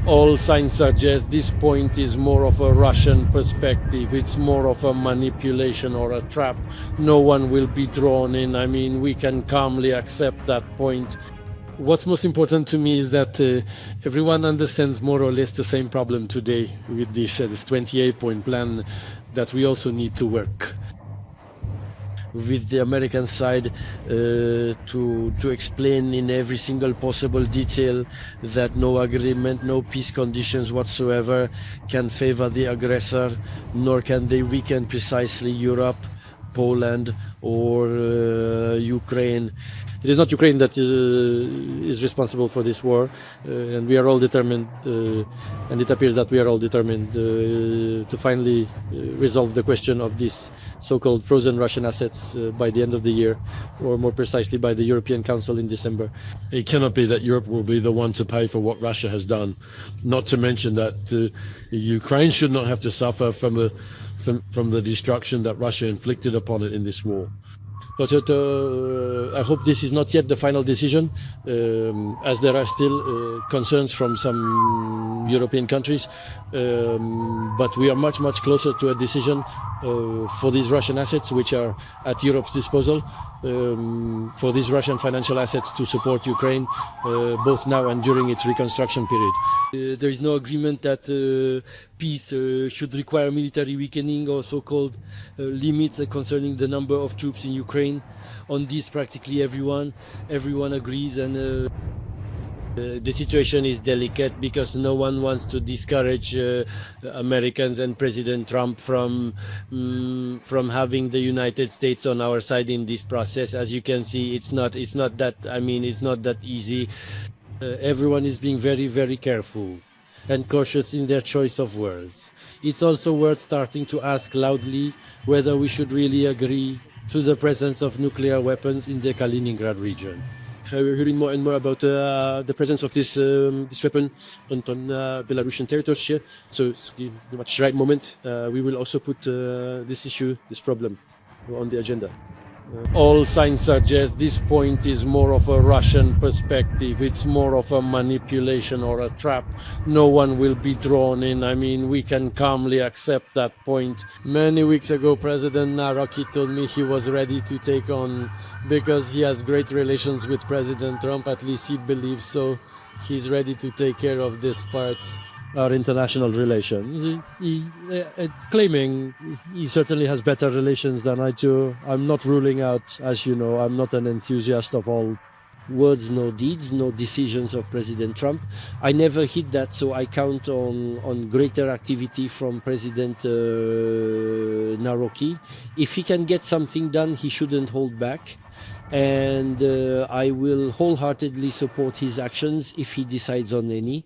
All signs suggest this point is more of a Russian perspective. It's more of a manipulation or a trap. No one will be drawn in. I mean, we can calmly accept that point. What's most important to me is that everyone understands more or less the same problem today with this 28-point plan, that we also need to work with the American side to explain in every single possible detail that no agreement, no peace conditions whatsoever can favor the aggressor, nor can they weaken precisely Europe, Poland or Ukraine. It is not Ukraine that is responsible for this war, and we are all determined, and it appears that we are all determined to finally resolve the question of these so-called frozen Russian assets by the end of the year, or more precisely by the European Council in December. It cannot be that Europe will be the one to pay for what Russia has done, not to mention that Ukraine should not have to suffer from the destruction that Russia inflicted upon it in this war. But I hope this is not yet the final decision, as there are still concerns from some European countries. But we are much, much closer to a decision for these Russian assets, which are at Europe's disposal, for these Russian financial assets to support Ukraine, both now and during its reconstruction period. There is no agreement that peace should require military weakening or so-called limits concerning the number of troops in Ukraine. On this, practically everyone agrees, and the situation is delicate because no one wants to discourage Americans and President Trump from having the United States on our side in this process. As you can see, it's not that easy. Everyone is being very, very careful and cautious in their choice of words. It's also worth starting to ask loudly whether we should really agree to the presence of nuclear weapons in the Kaliningrad region. We're hearing more and more about the presence of this weapon on Belarusian territory here. So it's the much right moment. We will also put this problem on the agenda. All signs suggest this point is more of a Russian perspective. It's more of a manipulation or a trap. No one will be drawn in. I mean, we can calmly accept that point. Many weeks ago, President Naraki told me he was ready to take on, because he has great relations with President Trump, at least he believes so. He's ready to take care of this part, our international relations. Claiming he certainly has better relations than I do. I'm not ruling out, as you know, I'm not an enthusiast of all words, no deeds, no decisions of President Trump. I never hit that, so I count on greater activity from President Naraki. If he can get something done, he shouldn't hold back. And I will wholeheartedly support his actions if he decides on any.